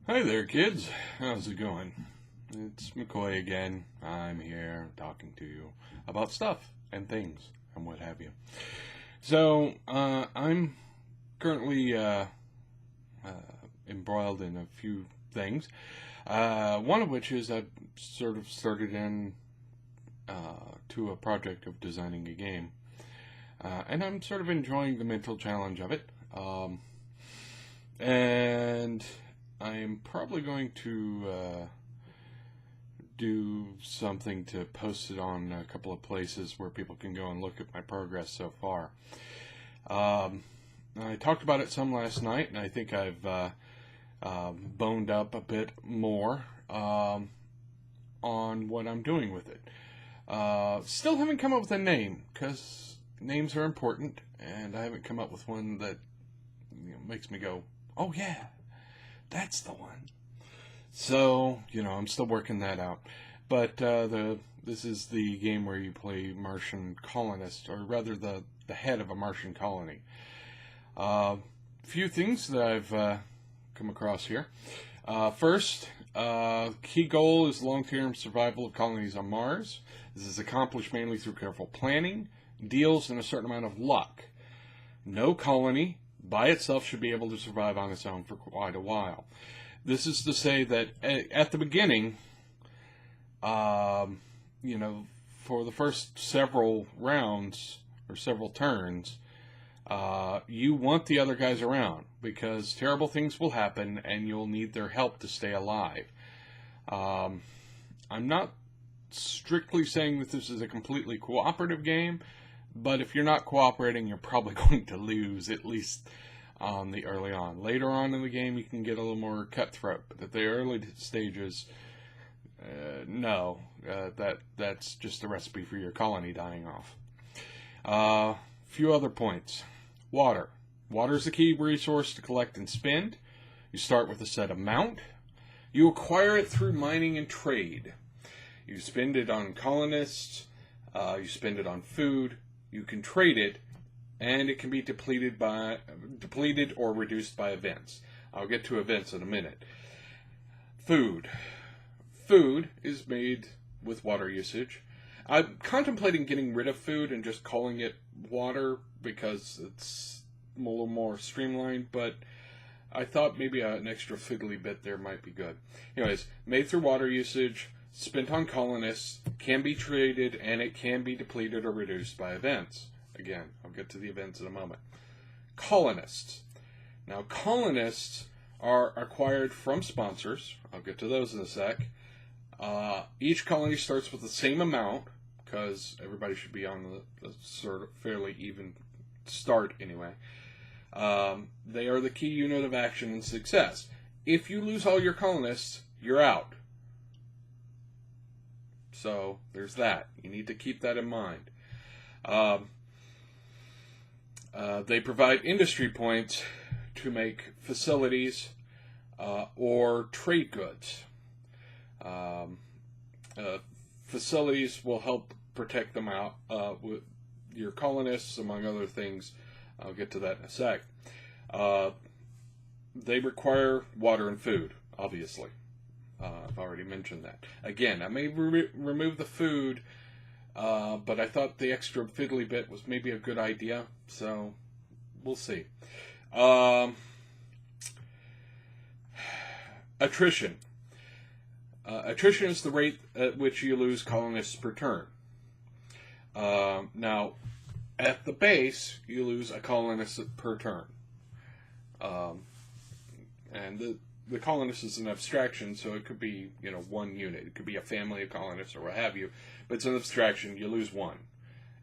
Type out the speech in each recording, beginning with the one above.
Hi there, kids. How's it going? It's McCoy again. I'm here talking to you about stuff and things and what have you. I'm currently embroiled in a few things. One of which is I've sort of started in to a project of designing a game. And I'm sort of enjoying the mental challenge of it. And I'm probably going to do something to post it on a couple of places where people can go and look at my progress so far. I talked about it some last night, and I think I've boned up a bit more on what I'm doing with it. Still haven't come up with a name, because names are important, and I haven't come up with one that makes me go, oh yeah, that's the one. So, I'm still working that out. But this is the game where you play Martian colonist, or rather the head of a Martian colony. Few things that I've come across here. First, key goal is long-term survival of colonies on Mars. This is accomplished mainly through careful planning, deals, and a certain amount of luck. No colony by itself should be able to survive on its own for quite a while. This is to say that at the beginning, for the first several rounds or several turns, you want the other guys around because terrible things will happen and you'll need their help to stay alive. I'm not strictly saying that this is a completely cooperative game, but if you're not cooperating, you're probably going to lose, at least on the early on. Later on in the game, you can get a little more cutthroat, but at the early stages, that's just a recipe for your colony dying off. Few other points. Water. Water is the key resource to collect and spend. You start with a set amount. You acquire it through mining and trade. You spend it on colonists. You spend it on food. You can trade it, and it can be depleted or reduced by events. I'll get to events in a minute. Food. Food is made with water usage. I'm contemplating getting rid of food and just calling it water because it's a little more streamlined, but I thought maybe an extra fiddly bit there might be good. Anyways, made through water usage, spent on colonists, can be traded, and it can be depleted or reduced by events. Again, I'll get to the events in a moment. Colonists. Now, colonists are acquired from sponsors. I'll get to those in a sec. Each colony starts with the same amount, because everybody should be on the sort of fairly even start anyway. They are the key unit of action and success. If you lose all your colonists, you're out. So there's that. You need to keep that in mind. They provide industry points to make facilities or trade goods. Facilities will help protect them out with your colonists, among other things. I'll get to that in a sec. They require water and food, obviously. I've already mentioned that. Again, I may remove the food, but I thought the extra fiddly bit was maybe a good idea, so we'll see. Attrition. Attrition is the rate at which you lose colonists per turn. Now, at the base, you lose a colonist per turn. And the colonist is an abstraction, so it could be, one unit. It could be a family of colonists or what have you, but it's an abstraction. You lose one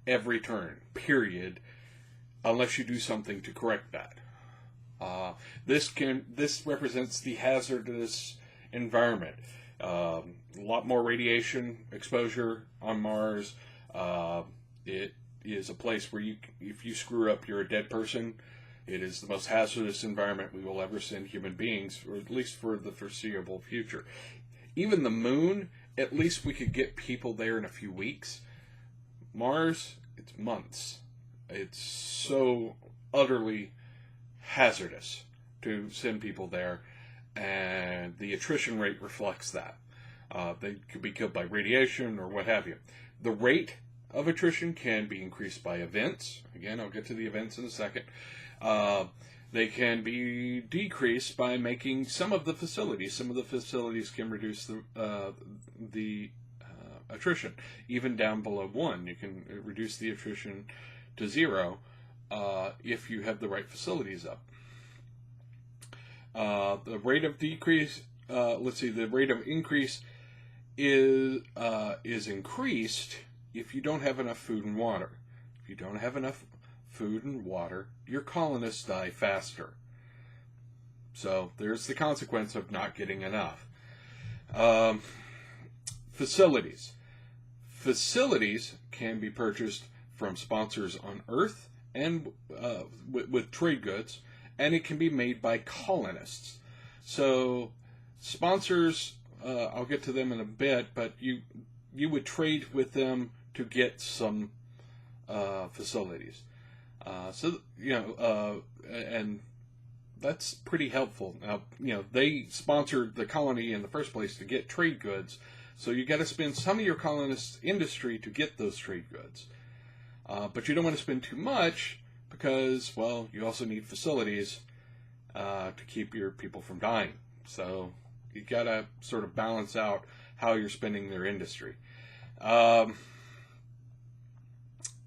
every turn, period, unless you do something to correct that. This represents the hazardous environment. A lot more radiation exposure on Mars. It is a place where if you screw up, you're a dead person. It is the most hazardous environment we will ever send human beings, or at least for the foreseeable future. Even the moon, at least we could get people there in a few weeks. Mars, it's months. It's so utterly hazardous to send people there. and the attrition rate reflects that. They could be killed by radiation or what have you. The rate of attrition can be increased by events. Again, I'll get to the events in a second. They can be decreased by making some of the facilities. Some of the facilities can reduce the attrition, even down below 1. You can reduce the attrition to 0 if you have the right facilities up. The rate of decrease, the rate of increase is increased if you don't have enough food and water. If you don't have enough food and water, your colonists die faster. So there's the consequence of not getting enough. Facilities. Facilities can be purchased from sponsors on Earth and with trade goods, and it can be made by colonists. So sponsors, I'll get to them in a bit, but you would trade with them to get some facilities. And that's pretty helpful. Now, they sponsored the colony in the first place to get trade goods, so you got to spend some of your colonists' industry to get those trade goods. But you don't want to spend too much because, well, you also need facilities to keep your people from dying. So you got to sort of balance out how you're spending their industry.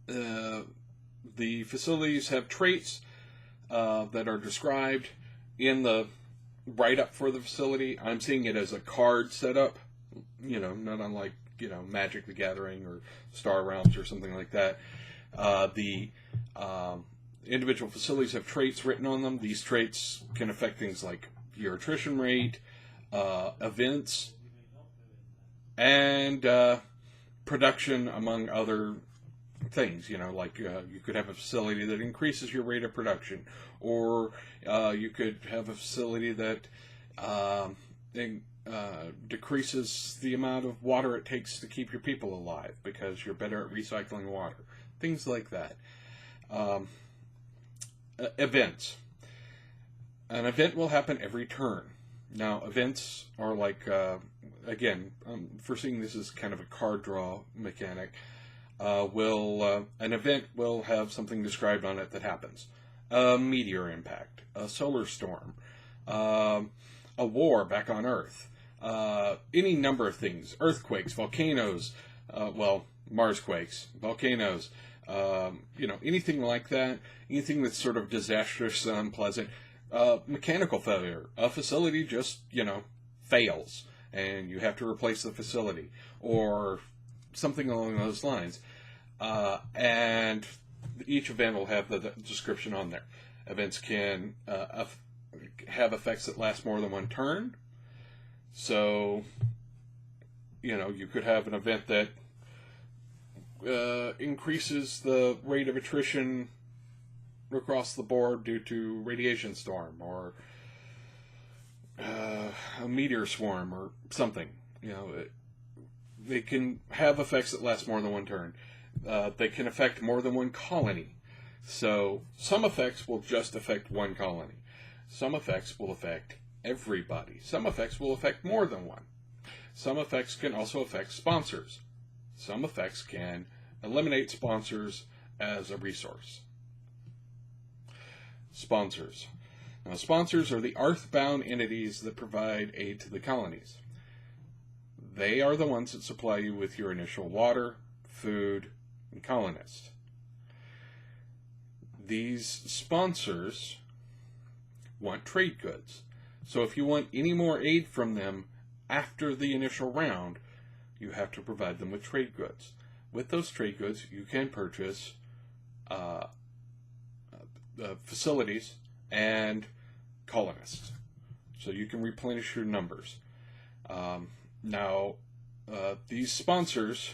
The facilities have traits that are described in the write-up for the facility. I'm seeing it as a card setup, not unlike, Magic the Gathering or Star Realms or something like that. The individual facilities have traits written on them. These traits can affect things like your attrition rate, events, and production, among other things. You could have a facility that increases your rate of production, or you could have a facility that decreases the amount of water it takes to keep your people alive because you're better at recycling water. Things like that. Events. An event will happen every turn. Now, events are like, again, foreseeing this is kind of a card draw mechanic. An event will have something described on it that happens. A meteor impact, a solar storm, a war back on Earth, any number of things, earthquakes, volcanoes, Marsquakes, volcanoes, anything like that, anything that's sort of disastrous and unpleasant. Mechanical failure, a facility just, fails, and you have to replace the facility, or something along those lines. And each event will have the description on there. Events can have effects that last more than one turn. So, you could have an event that increases the rate of attrition across the board due to radiation storm or a meteor swarm or something. They can have effects that last more than one turn. They can affect more than one colony. So some effects will just affect one colony. Some effects will affect everybody. Some effects will affect more than one. Some effects can also affect sponsors. Some effects can eliminate sponsors as a resource. Sponsors. Now, sponsors are the earthbound entities that provide aid to the colonies. They are the ones that supply you with your initial water, food, and colonists. These sponsors want trade goods. So if you want any more aid from them after the initial round, you have to provide them with trade goods. With those trade goods, you can purchase facilities and colonists. So you can replenish your numbers. Now, these sponsors,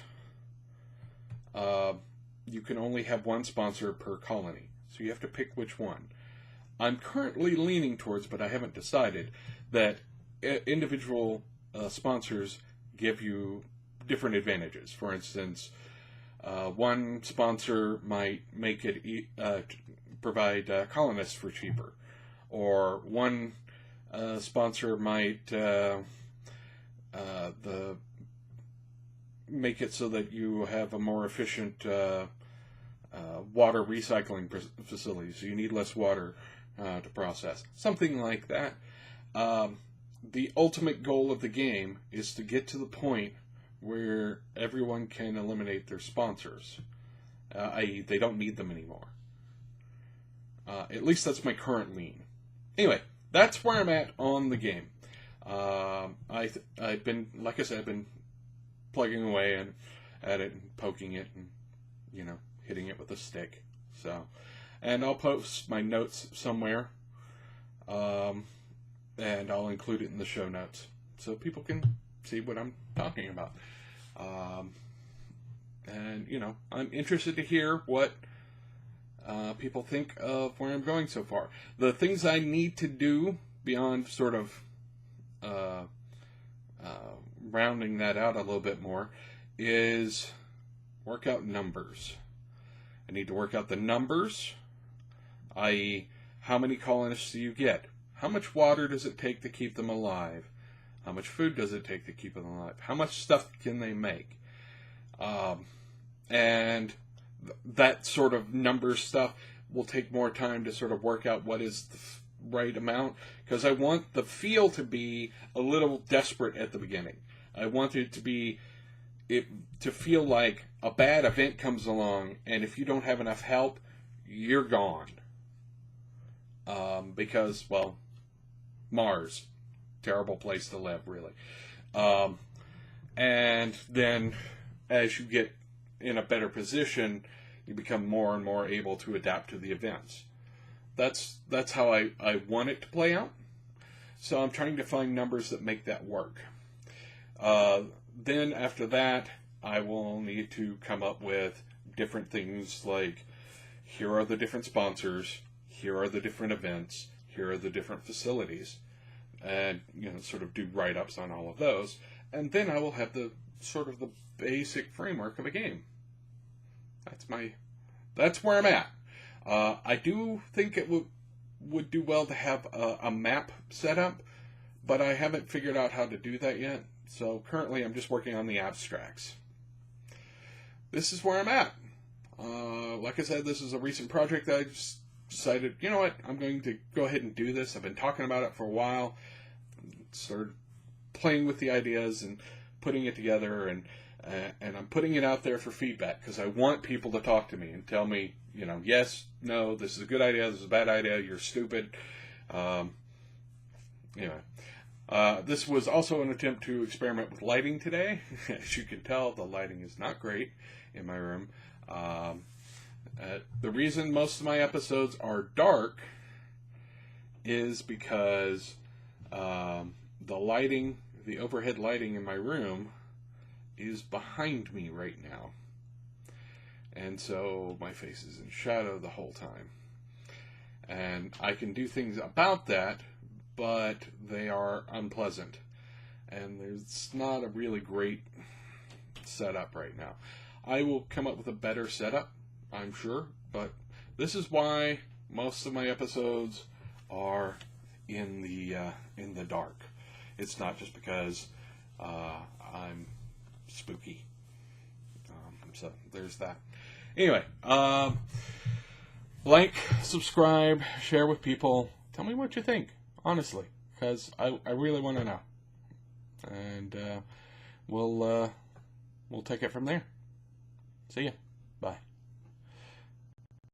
you can only have one sponsor per colony. So you have to pick which one. I'm currently leaning towards, but I haven't decided, that individual sponsors give you different advantages. For instance, one sponsor might make it provide colonists for cheaper, or one sponsor might make it so that you have a more efficient water recycling facility, so you need less water to process. Something like that. The ultimate goal of the game is to get to the point where everyone can eliminate their sponsors, i.e. they don't need them anymore. At least that's my current lean. Anyway, that's where I'm at on the game. I've been, like I said, I've been plugging away at it and poking it and, hitting it with a stick. So, and I'll post my notes somewhere, and I'll include it in the show notes so people can see what I'm talking about. And, I'm interested to hear what people think of where I'm going so far. The things I need to do beyond sort of rounding that out a little bit more is work out numbers. I need to work out the numbers, i.e. how many colonists do you get? How much water does it take to keep them alive? How much food does it take to keep them alive? How much stuff can they make? And that sort of numbers stuff will take more time to sort of work out what is the right amount, because I want the feel to be a little desperate at the beginning. I want it to feel like a bad event comes along, and if you don't have enough help, you're gone. Because, well, Mars, terrible place to live, really. And then as you get in a better position, you become more and more able to adapt to the events. That's how I want it to play out. So I'm trying to find numbers that make that work. Then after that, I will need to come up with different things like, here are the different sponsors, here are the different events, here are the different facilities, and sort of do write-ups on all of those. And then I will have the sort of the basic framework of a game. That's where I'm at. I do think it would do well to have a map set up, but I haven't figured out how to do that yet. So currently I'm just working on the abstracts. This is where I'm at. Like I said, this is a recent project that I just decided, you know what, I'm going to go ahead and do this. I've been talking about it for a while. Started playing with the ideas and putting it together, and I'm putting it out there for feedback because I want people to talk to me and tell me, yes, no, this is a good idea, this is a bad idea, you're stupid. Anyway, this was also an attempt to experiment with lighting today. As you can tell, the lighting is not great in my room. The reason most of my episodes are dark is because the lighting, the overhead lighting in my room is behind me right now. And so my face is in shadow the whole time. And I can do things about that, but they are unpleasant. And there's not a really great setup right now. I will come up with a better setup, I'm sure, but this is why most of my episodes are in the dark. It's not just because I'm spooky. So there's that. Anyway, like, subscribe, share with people. Tell me what you think, honestly, because I really want to know. And we'll take it from there. See ya. Bye.